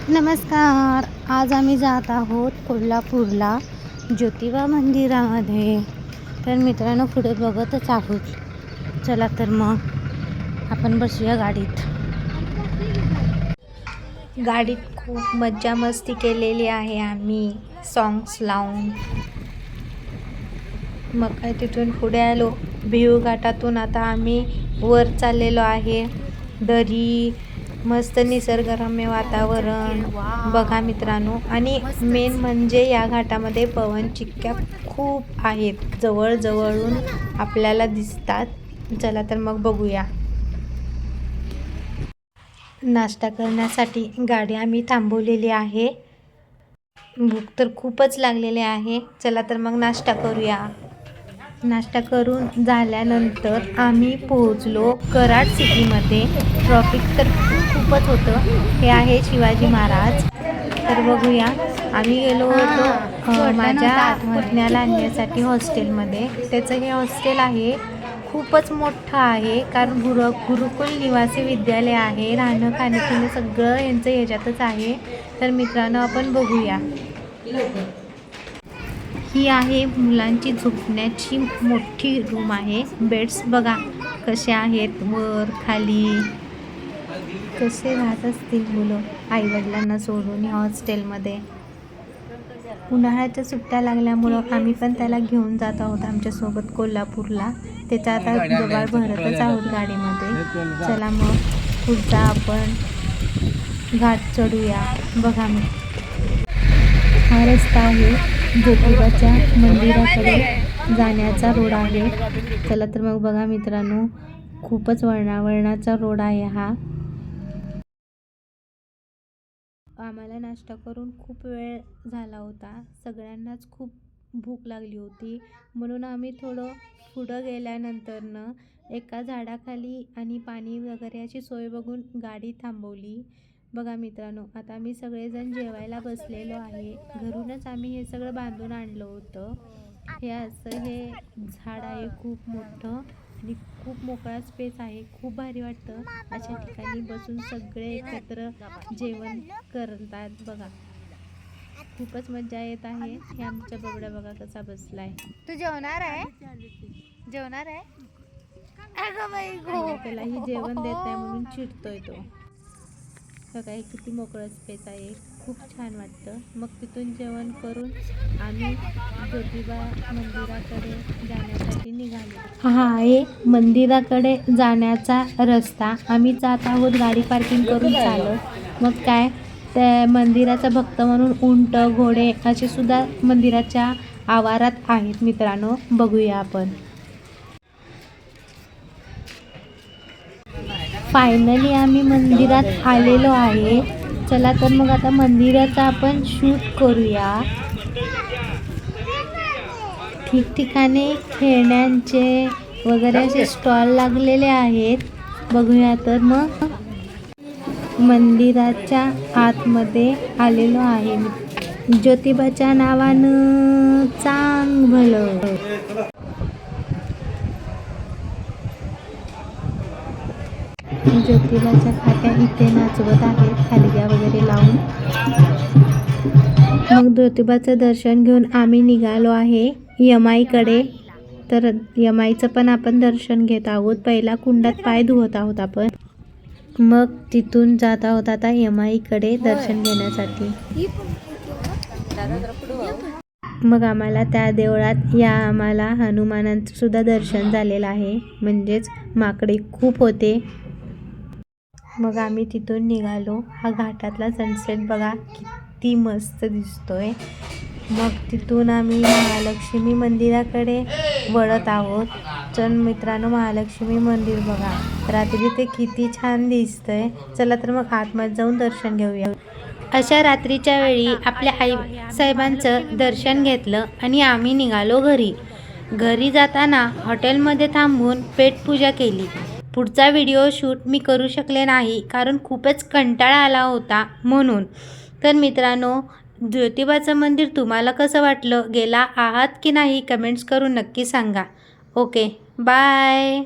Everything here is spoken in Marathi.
नमस्कार. आज आम्ही जात आहोत कोल्हापूरला ज्योतिबा मंदिरामध्ये. तर मित्रांनो, पुढे बघतच आहोत. चला तर मग आपण बसूया गाडीत. गाडीत खूप मज्जा मस्ती केलेली आहे आम्ही, सॉंग्स लावून. मग काय तिथून पुढे आलो भिऊ घाटातून. आता आम्ही वर चाललेलो आहे. दरी, मस्त निसर्गरम्य वातावरण बघा मित्रांनो. आणि मेन म्हणजे या घाटामध्ये पवनचक्क्या खूप आहेत, जवळजवळून आपल्याला दिसतात. चला तर मग बघूया. नाश्ता करण्यासाठी गाडी आम्ही थांबवलेली आहे. भूक तर खूपच लागलेली आहे. चला तर मग नाश्ता करूया. नाश्ता करून झाल्यानंतर आम्ही पोहोचलो कराड सिटीमध्ये. ट्रॉफिक तर खूपच होतं. हे आहे शिवाजी महाराज. तर बघूया, आम्ही गेलो होतो माझ्या पुतण्याला आणण्यासाठी हॉस्टेलमध्ये. त्याचं हे हॉस्टेल आहे, खूपच मोठं आहे. कारण गुरुकुल निवासी विद्यालय आहे. राहणं खाणं सगळं यांचं ह्याच्यातच आहे. तर मित्रांनो, आपण बघूया. ही आहे मुलांची झोपण्याची मोठी रूम आहे. बेड्स बघा कसे आहेत, वर खाली. कसे राहत असतील मुलं आईवडिलांना सोडून या हॉस्टेलमध्ये. उन्हाळ्याच्या सुट्ट्या लागल्यामुळं आम्ही पण त्याला घेऊन जात आहोत आमच्यासोबत कोल्हापूरला. त्याचा आता गबाळ भरतच आहोत गाडीमध्ये. चला मग पुढचा आपण घाट चढूया. बघा मी, हा रस्ता आहे ज्योतिबाच्या मंदिराकडे जाण्याचा रोड आहे. चला तर मग बघा मित्रांनो, खूपच वळणाचा रोड आहे हा. आम्हाला नाश्ता करून खूप वेळ झाला होता. सगळ्यांनाच खूप भूक लागली होती. म्हणून आम्ही थोडं पुढं गेल्यानंतरनं एका झाडाखाली आणि पाणी वगैरे अशी सोय बघून गाडी थांबवली. बघा मित्रांनो, आता आम्ही सगळेजण जेवायला बसलेलो आहे. घरूनच आम्ही हे सगळं बांधून आणलं होतं. हे असं हे झाड आहे खूप मोठं आणि खूप मोकळा स्पेस आहे. खूप भारी वाटतं अशा ठिकाणी बसून सगळे एकत्र जेवण करतात. बघा, खूपच मजा येत आहे. हे आमच्या बबड्या बघा कसा बसलाय. तू जेवणार आहे? जेवणार आहे? अगं बाई गो, त्यालाही जेवण देत नाही म्हणून चिडतोय तो. बघा, हे किती मोकळं स्पेस आहे, खूप छान वाटतं. मग तिथून जेवण करून आम्ही ज्योतिबा मंदिराकडे जाण्यासाठी निघालो. हा आहे मंदिराकडे जाण्याचा रस्ता. आम्ही जात आहोत गाडी पार्किंग करून चालत. मग काय, त्या मंदिराचा भक्त म्हणून उंट, घोडे असे सुद्धा मंदिराच्या आवारात आहेत मित्रांनो. बघूया आपण. फायनली आम्ही मंदिरात आलेलो आहे. चला तर मग आता मंदिराचा आपण शूट करूया. ठिकठिकाणी खेळण्यांचे वगैरे असे स्टॉल लागलेले आहेत. बघूया तर मग मंदिराच्या आतमध्ये आलेलो आहे. ज्योतिबाच्या नावानं चांग भलं. ज्योतिबाच्या खाट्या इथे नाचवत आहेत हलग्या वगैरे लावून. मग ज्योतिबाचं दर्शन घेऊन आम्ही निघालो आहे यमाईकडे. तर यमाईचं पण आपण दर्शन घेत आहोत. पहिला कुंडात पाय धुवत आहोत आपण. मग तिथून जात आहोत आता यमाईकडे दर्शन घेण्यासाठी. मग आम्हाला त्या देवळात आम्हाला हनुमानांचं सुद्धा दर्शन झालेलं आहे. म्हणजेच माकडे खूप होते. मग आम्ही तिथून निघालो. हा घाटातला सनसेट बघा किती मस्त दिसतोय. मग तिथून आम्ही महालक्ष्मी मंदिराकडे वळत आहोत. चल मित्रांनो, महालक्ष्मी मंदिर बघा रात्री ते किती छान दिसतंय. चला तर मग आतमध्ये जाऊन दर्शन घेऊया. अशा रात्रीच्या वेळी आपल्या आई साहेबांचं दर्शन घेतलं आणि आम्ही निघालो घरी. घरी जाताना हॉटेलमध्ये थांबून पेटपूजा केली. पुढचा व्हिडिओ शूट मी करू शकले नाही कारण खूपच कंटाळा आला होता म्हणून. तर मित्रांनो, ज्योतिबाचं मंदिर तुम्हाला कसं वाटलं, गेला आहात की नाही, कमेंट्स करून नक्की सांगा. Okay, bye.